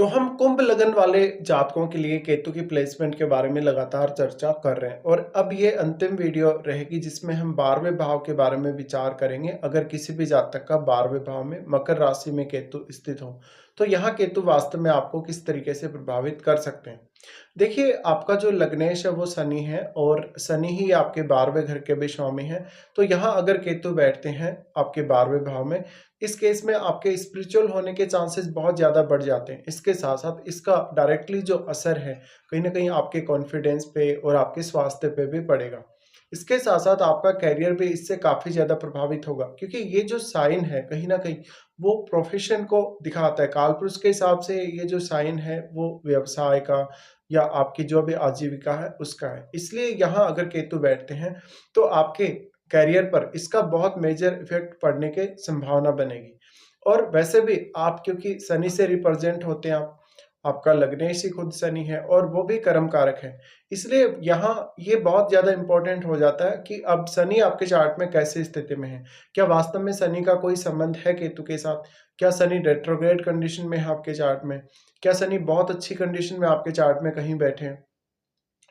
तो हम कुंभ लगन वाले जातकों के लिए केतु की प्लेसमेंट के बारे में लगातार चर्चा कर रहे हैं और अब ये अंतिम वीडियो रहेगी जिसमें हम 12वें भाव के बारे में विचार करेंगे। अगर किसी भी जातक का 12वें भाव में मकर राशि में केतु स्थित हो तो यहाँ केतु वास्तव में आपको किस तरीके से प्रभावित कर सकते हैं। देखिए, आपका जो लग्नेश है वो शनि है और शनि ही आपके 12वें घर के भी स्वामी है। तो यहाँ अगर केतु बैठते हैं आपके 12वें भाव में, इस केस में आपके स्पिरिचुअल होने के चांसेस बहुत ज़्यादा बढ़ जाते हैं। इसके साथ-साथ इसका डायरेक्टली जो असर है, कहीं न कहीं आपके कॉन्फिडेंस पे और आपके स्वास्थ्य पे भी पड़ेगा। इसके साथ-साथ आपका करियर भी इससे काफ़ी ज़्यादा प्रभावित होगा, क्योंकि ये जो साइन है कहीं न कहीं वो प्रोफ़ेशन को दिखाता है। कालपुरुष के हिसाब से ये जो साइन है वो व्यवसाय का या आपकी जो भी आजीविका है उसका है। इसलिए यहाँ अगर केतु बैठते हैं तो आपके करियर पर इसका बहुत मेजर इफ़ेक्ट पड़ने की संभावना बनेगी। और वैसे भी आप क्योंकि शनि से रिप्रेजेंट होते हैं आपका लग्नेश ही खुद शनि है और वो भी कर्म कारक है। इसलिए यहाँ ये बहुत ज़्यादा इम्पोर्टेंट हो जाता है कि अब शनि आपके चार्ट में कैसी स्थिति में है। क्या वास्तव में शनि का कोई संबंध है केतु के साथ? क्या शनि रेट्रोग्रेड कंडीशन में है आपके चार्ट में? क्या शनि बहुत अच्छी कंडीशन में आपके चार्ट में कहीं बैठे हैं?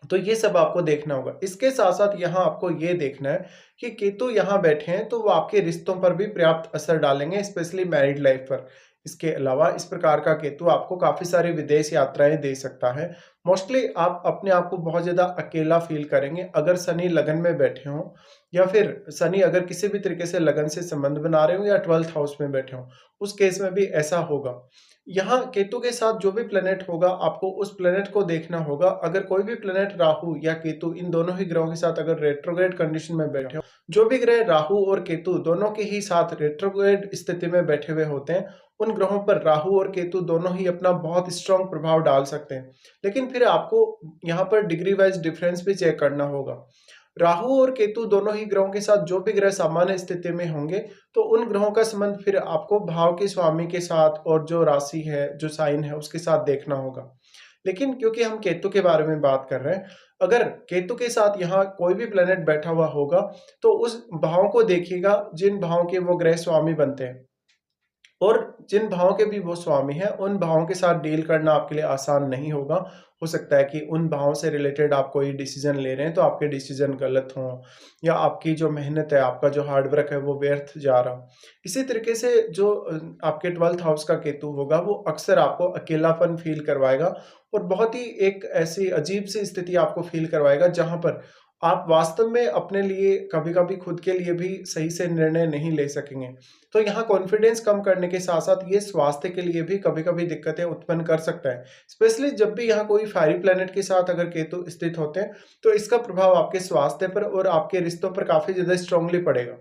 तो ये सब आपको देखना होगा। इसके साथ-साथ यहाँ आपको ये देखना है कि केतु यहाँ बैठे हैं, तो वो आपके रिश्तों पर भी पर्याप्त असर डालेंगे, स्पेशली मैरिड लाइफ पर। इसके अलावा इस प्रकार का केतु आपको काफ़ी सारी विदेश यात्राएँ दे सकता है। मोस्टली आप अपने आप को बहुत ज़्यादा अकेला फ़ील करेंगे अगर शनि लगन में बैठे हों या फिर शनि अगर किसी भी तरीके से लगन से संबंध बना रहे हों या 12th हाउस में बैठे हों, उस केस में भी ऐसा होगा। यहाँ केतु के साथ जो भी प्लैनेट होगा, आपको उस प्लैनेट को देखना होगा। अगर कोई भी प्लैनेट राहु या केतु इन दोनों ही ग्रहों के साथ अगर रेट्रोग्रेड कंडीशन में बैठे हो, जो भी ग्रह राहु और केतु दोनों के ही साथ रेट्रोग्रेड स्थिति में बैठे हुए होते हैं, उन ग्रहों पर राहु और केतु दोनों ही अपना बहुत स्ट्रॉन्ग प्रभाव डाल सकते हैं। लेकिन फिर आपको यहाँ पर डिग्री वाइज डिफरेंस भी चेक करना होगा। राहु और केतु दोनों ही ग्रहों के साथ जो भी ग्रह सामान्य स्थिति में होंगे, तो उन ग्रहों का संबंध फिर आपको भाव के स्वामी के साथ और जो राशि है, जो साइन है, उसके साथ देखना होगा। लेकिन क्योंकि हम केतु के बारे में बात कर रहे हैं, अगर केतु के साथ यहाँ कोई भी प्लैनेट बैठा हुआ होगा, तो उस भाव को देखिएगा जिन भावों के वो ग्रह स्वामी बनते हैं। और जिन भावों के भी वो स्वामी हैं, उन भावों के साथ डील करना आपके लिए आसान नहीं होगा। हो सकता है कि उन भावों से रिलेटेड आप कोई डिसीज़न ले रहे हैं, तो आपके डिसीज़न गलत हों या आपकी जो मेहनत है, आपका जो हार्ड वर्क है, वो व्यर्थ जा रहा हो। इसी तरीके से जो आपके 12th हाउस का केतु होगा, वो अक्सर आपको अकेलापन फ़ील करवाएगा और बहुत ही एक ऐसी अजीब-सी स्थिति आपको फ़ील करवाएगा, जहाँ पर आप वास्तव में अपने लिए कभी-कभी खुद के लिए भी सही से निर्णय नहीं ले सकेंगे। तो यहाँ कॉन्फिडेंस कम करने के साथ-साथ ये स्वास्थ्य के लिए भी कभी-कभी दिक्कतें उत्पन्न कर सकता है। स्पेशली जब भी यहाँ कोई फायरी प्लैनेट के साथ अगर केतु स्थित होते हैं, तो इसका प्रभाव आपके स्वास्थ्य पर और आपके रिश्तों पर काफ़ी ज़्यादा स्ट्रांगली पड़ेगा।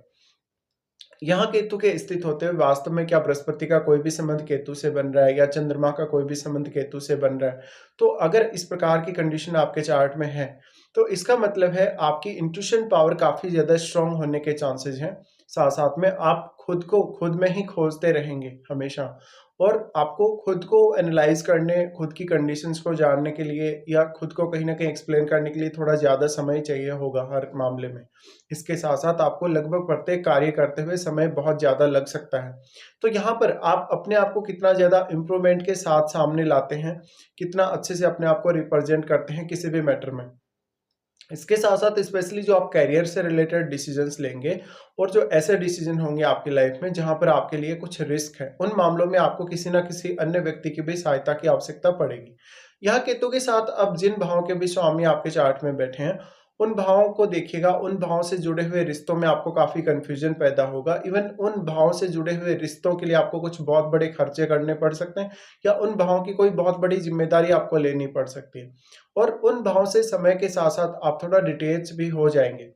यहाँ केतु के स्थित होते हुए वास्तव में क्या बृहस्पति का कोई भी संबंध केतु से बन रहा है या चंद्रमा का कोई भी संबंध केतु से बन रहा है, तो अगर इस प्रकार की कंडीशन आपके चार्ट में है, तो इसका मतलब है आपकी इंट्यूशन पावर काफ़ी ज़्यादा स्ट्रांग होने के चांसेस हैं। साथ-साथ में आप खुद को खुद में ही खोजते रहेंगे हमेशा और आपको खुद को एनालाइज़ करने, खुद की कंडीशंस को जानने के लिए या खुद को कहीं न कहीं एक्सप्लेन करने के लिए थोड़ा ज़्यादा समय चाहिए होगा हर मामले में। इसके साथ-साथ आपको लगभग प्रत्येक कार्य करते हुए समय बहुत ज़्यादा लग सकता है। तो यहाँ पर आप अपने आप को कितना ज़्यादा इम्प्रूवमेंट के साथ सामने लाते हैं, कितना अच्छे से अपने आप को रिप्रेज़ेंट करते हैं किसी भी मैटर में। इसके साथ-साथ स्पेशली जो आप करियर से रिलेटेड डिसीजंस लेंगे और जो ऐसे डिसीजन होंगे आपकी लाइफ में जहाँ पर आपके लिए कुछ रिस्क है, उन मामलों में आपको किसी न किसी अन्य व्यक्ति की भी सहायता की आवश्यकता पड़ेगी। यहाँ केतु के साथ अब जिन भावों के भी स्वामी आपके चार्ट में बैठे हैं, उन भावों को देखिएगा, उन भावों से जुड़े हुए रिश्तों में आपको काफ़ी कन्फ्यूजन पैदा होगा। इवन उन भावों से जुड़े हुए रिश्तों के लिए आपको कुछ बहुत बड़े खर्चे करने पड़ सकते हैं या उन भावों की कोई बहुत बड़ी ज़िम्मेदारी आपको लेनी पड़ सकती है। और उन भावों से समय के साथ-साथ आप थोड़ा डिटैच भी हो जाएँगे।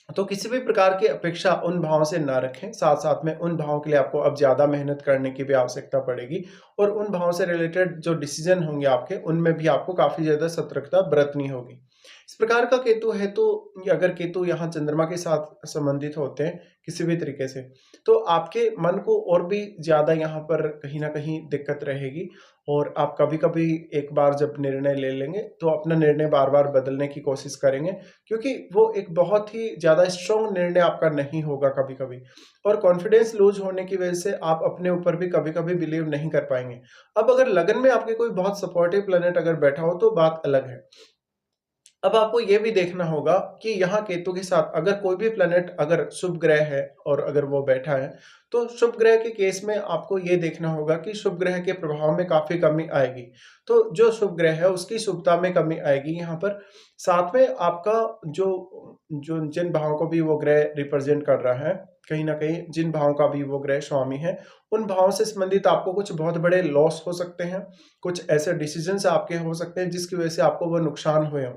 तो किसी भी प्रकार की अपेक्षा उन भावों से ना रखें, साथ-साथ में उन भावों के लिए आपको अब ज़्यादा मेहनत करने की भी आवश्यकता पड़ेगी और उन भावों से रिलेटेड जो डिसीज़न होंगे आपके, उनमें भी आपको काफ़ी ज़्यादा सतर्कता बरतनी होगी। इस प्रकार का केतु है तो अगर केतु यहाँ चंद्रमा के साथ संबंधित होते हैं किसी भी तरीके से, तो आपके मन को और भी ज़्यादा यहाँ पर कहीं न कहीं दिक्कत रहेगी और आप कभी-कभी एक बार जब निर्णय ले लेंगे, तो अपना निर्णय बार-बार बदलने की कोशिश करेंगे, क्योंकि वो एक बहुत ही ज़्यादा स्ट्रॉन्ग निर्णय आपका नहीं होगा कभी-कभी और कॉन्फिडेंस लूज़ होने की वजह से आप अपने ऊपर भी कभी-कभी बिलीव नहीं कर पाएँगे। अब अगर लगन में आपके कोई बहुत सपोर्टिव प्लैनेट अगर बैठा हो, तो बात अलग है। अब आपको ये भी देखना होगा कि यहाँ केतु के साथ अगर कोई भी प्लैनेट अगर शुभ ग्रह है और अगर वो बैठा है, तो शुभ ग्रह के केस में आपको ये देखना होगा कि शुभ ग्रह के प्रभाव में काफ़ी कमी आएगी। तो जो शुभ ग्रह है उसकी शुभता में कमी आएगी यहाँ पर। साथ में आपका जो जो जिन भावों को भी वो ग्रह रिप्रेज़ेंट कर रहा है, कहीं न कहीं जिन भावों का भी वो ग्रह स्वामी है, उन भावों से संबंधित आपको कुछ बहुत बड़े लॉस हो सकते हैं। कुछ ऐसे डिसीज़न्स आपके हो सकते हैं जिसकी वजह से आपको वो नुकसान हुए हों।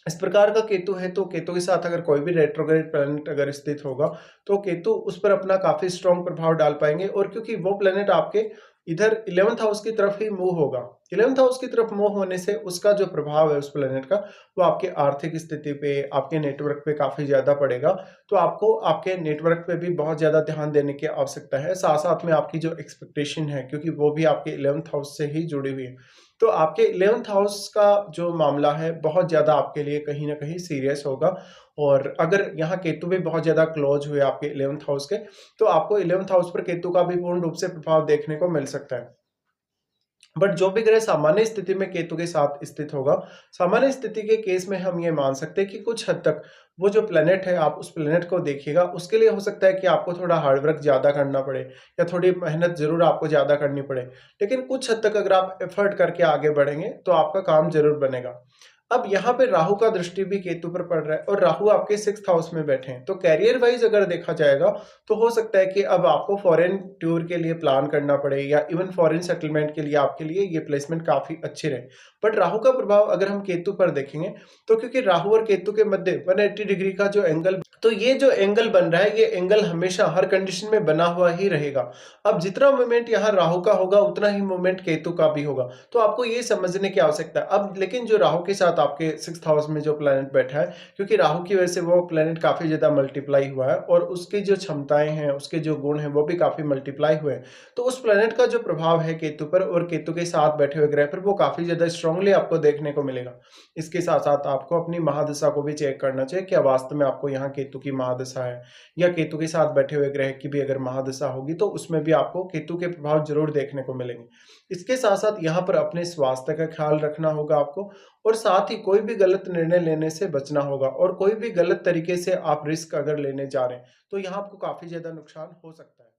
इस प्रकार का केतु है तो केतु के साथ अगर कोई भी रेट्रोग्रेड प्लैनेट अगर स्थित होगा, तो केतु उस पर अपना काफ़ी स्ट्रॉन्ग प्रभाव डाल पाएँगे और क्योंकि वो प्लैनेट आपके इधर 11th हाउस की तरफ ही मूव होगा। 11th हाउस की तरफ मूव होने से उसका जो प्रभाव है उस प्लैनेट का, वो आपके आर्थिक स्थिति पे, आपके नेटवर्क पे काफ़ी ज़्यादा पड़ेगा। तो आपको आपके नेटवर्क पे भी बहुत ज़्यादा ध्यान देने की आवश्यकता है। साथ-साथ में आपकी जो एक्सपेक्टेशन है, क्योंकि वो भी आपके 11th हाउस से ही जुड़ी हुई है। तो आपके 11th हाउस का जो मामला है बहुत ज़्यादा आपके लिए कहीं न कहीं सीरियस होगा और अगर यहाँ केतु भी बहुत ज़्यादा क्लोज़ हुए आपके 11th हाउस के, तो आपको 11th हाउस पर केतु का भी पूर्ण रूप से प्रभाव देखने को मिल सकता है। बट जो भी ग्रह सामान्य स्थिति में केतु के साथ स्थित होगा, सामान्य स्थिति के केस में हम ये मान सकते हैं कि कुछ हद तक वो जो प्लैनेट है, आप उस प्लैनेट को देखिएगा, उसके लिए हो सकता है कि आपको थोड़ा हार्ड वर्क ज़्यादा करना पड़े या थोड़ी मेहनत ज़रूर आपको ज़्यादा करनी पड़े। लेकिन कुछ हद तक अगर आप एफर्ट करके आगे बढ़ेंगे, तो आपका काम ज़रूर बनेगा। अब यहाँ पे राहु का दृष्टि भी केतु पर पड़ रहा है और राहु आपके 6th हाउस में बैठे हैं। तो करियर वाइज़ अगर देखा जाएगा, तो हो सकता है कि अब आपको फॉरेन टूर के लिए प्लान करना पड़े या इवन फॉरेन सेटलमेंट के लिए आपके लिए ये प्लेसमेंट काफ़ी अच्छे रहे। बट राहु का प्रभाव अगर हम केतु पर देखेंगे, तो क्योंकि राहु और केतु के मध्य 180 डिग्री का जो एंगल, तो ये जो एंगल बन रहा है, ये एंगल हमेशा हर कंडीशन में बना हुआ ही रहेगा। अब जितना मोमेंट यहाँ राहु का होगा, उतना ही मोमेंट केतु का भी होगा। तो आपको ये समझने की आवश्यकता है। अब लेकिन जो राहु के साथ आपके 6th हाउस में जो प्लैनेट बैठा है, क्योंकि राहु की वजह से वो प्लैनेट काफ़ी ज़्यादा मल्टीप्लाई हुआ है और उसकी जो क्षमताएँ हैं, उसके जो गुण हैं, वो भी काफ़ी मल्टीप्लाई हुए हैं। तो उस प्लैनेट का जो प्रभाव है केतु पर और केतु के साथ बैठे हुए ग्रह पर, वो काफ़ी ज़्यादा स्ट्रांगली आपको देखने को मिलेगा। इसके साथ-साथ आपको अपनी महादशा को भी चेक करना चाहिए, क्या वास्तव में आपको यहाँ केतु की महादशा है या केतु के साथ बैठे हुए ग्रह की भी अगर महादशा होगी, तो उसमें भी आपको केतु के प्रभाव ज़रूर देखने को मिलेंगे। इसके साथ-साथ यहाँ पर अपने स्वास्थ्य का ख्याल रखना होगा आपको और साथ ही कोई भी गलत निर्णय लेने से बचना होगा और कोई भी गलत तरीके से आप रिस्क अगर लेने जा रहे हैं, तो यहाँ आपको काफ़ी ज़्यादा नुकसान हो सकता है।